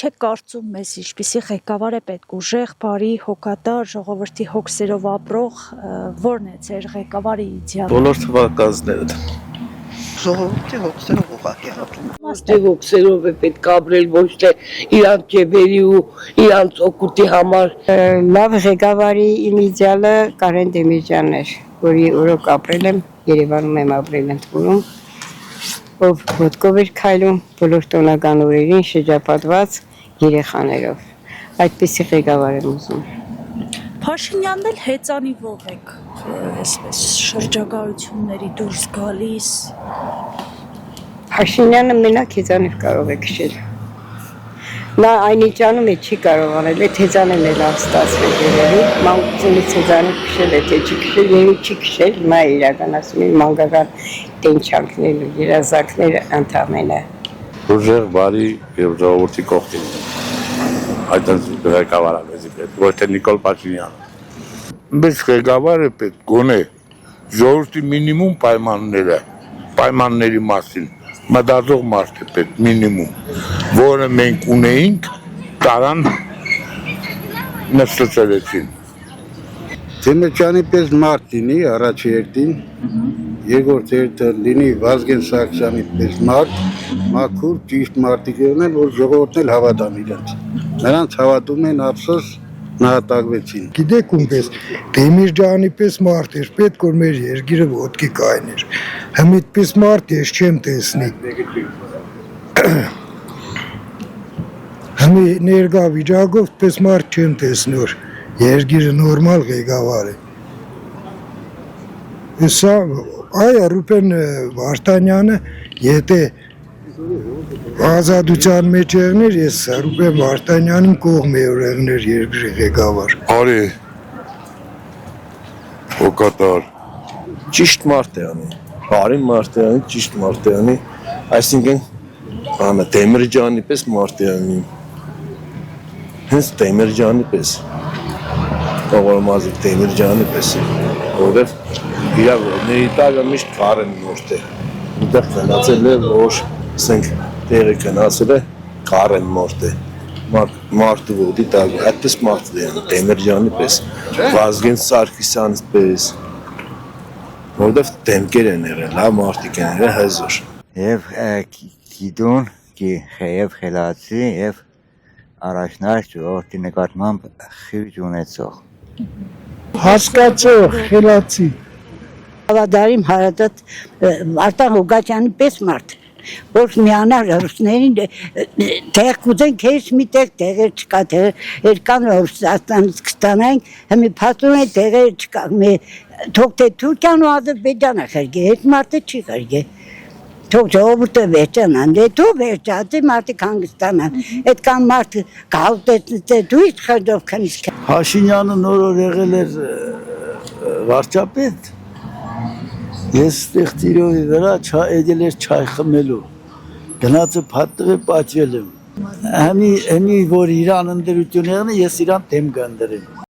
Ինչ է կարծում մեզ, ինչպիսի ղեկավար է պետք, ուժեղ, բարի, հոգատար, ժողովրդի հոգսերով ապրող, որն է ձեր ղեկավարի իդեալը։ Բոլոր թվակազները։ Ժողովրդի հոգսերով ուղղակի ապրում։ Ոստի հոգսերով է պետք ապրել, ոչ թե իրանց ջեբերի ու իրանց օգուտի համար։ Լավ ղեկավարի իմ իդեալը Կարեն Դեմիրճյանն էր, որի օրոք ապրել եմ, Երևանում եմ ապրել ընդունում, ով ոտքով էր քայլում բոլոր տոնական օրերին շրջապատված երեխաներով։ Այդպիսի ղեկավար եմ ուզում։ Փաշինյանն էլ հեծանիվով եք, այսպես շրջագայությունների դուրս գալիս։ Փաշինյանը մենակ հեծանիվ կարող է քշել։ Նա այնինչ անում է չի կարող անել, այդ հեծանիվն էլ ստացվել երևի, մանկությունից հեծանիվ քշել է, թե չի քշել, երևի չի քշել, հիմա է իրականացնում իր մանկական տենչանքներն ու երազանքները ընդամենը։ Ուժեղ, բարի եւ ժողովրդի կողքին։ Այդ ղեկավարը պետք, ոչ թե Նիկոլ Փաշինյանը։ Մեծ ղեկավարը պետք գոնե ժողովրդի մինիմում պայմանների մասին մտածող մարդ է պետք մինիմում, որը մենք ունեինք, տարան նստեցրեցին։ Դեմիրճյանի պես մարդ լինի առաջի հերթին, երկրորդ հերթը լինի Վազգեն Սարգսյանի պես մարդ, մաքուր, ճիշտ մարդիկ եղնեն, որ ժողովուրդն էլ հավատան իրենց։ Նրանց հավատում են ափսոս նահատակվեցին։ Գիտեք ումպես Դեմիրճյանի պես մարդ էր, պետք որ մեր երկիրը ոտքի կայներ։ Հմ այդպես մարդ ես չեմ տեսնի։ Հմ ներկա վիճակով պես մարդ չեմ տեսնի, որ երկիրը նորմալ ղեկավար է։ Սա այ Ռուբեն Վարդանյանը եթե ազատության մեջ եղներ, ես Ռուբեն Վարդանյանին կողմ եղներ երկրի ղեկավար։ Արի, հոգատար։ Ճիշտ մարդ է անի, բարի մարդ է անի, ճիշտ մարդ է անի, այսինքն Դեմիրճյանի պես մարդ է անի, հենց Դեմիրճյանի պես, Ողորմազիկ Դեմիրճյանի պես, որովհետև իրավ ներիտակը միշտ Կարեն մորդ է, այնտեղ գնացել է, որ ասենք տեղը գնացել է Կարեն մորդ է, մարդը ոտի տակ, այդպես մարդ է անի, Դեմիրճյանի պես, Վազգեն Սարգսյանի պես, որովհետև դեմքեր են եղել, լավ մարդիկ են եղել հզոր։ Եվ գիտուն, և խելացի, և առաջնարկ ժողովրդի նկատմամբ խիղճ ունեցող։ Հասկացող, խելացի։ Հավատարիմ հարատած Վարդան Ղուկասյանի պես մարդ, որ միանար ռուսներին տեղ կուզեն քեզ մի տեղեր չկա, տեղեր կան Ռուսաստանից կստանային, հմի փաստում են տեղեր չկա, թող թե Թուրքիան ու Ադրբեջանը խրգե, այդ մարդը չի խրգե, թող ժողովուրդը վերջանան, թող վերջացի մարդիկ հանգստանան, այդ կան մարդ գաղութեցնե դու իսկ խրդով քնից։ Փաշինյանը նոր եղել էր վարչապետ, ես ստեղ տիրովի վրա էդել էր չայ խմելու, գնացը պատտվե պատվել եմ, հեմի որ իրան ընդրություն եղնի, ես իրան դեմ գնդրեմ։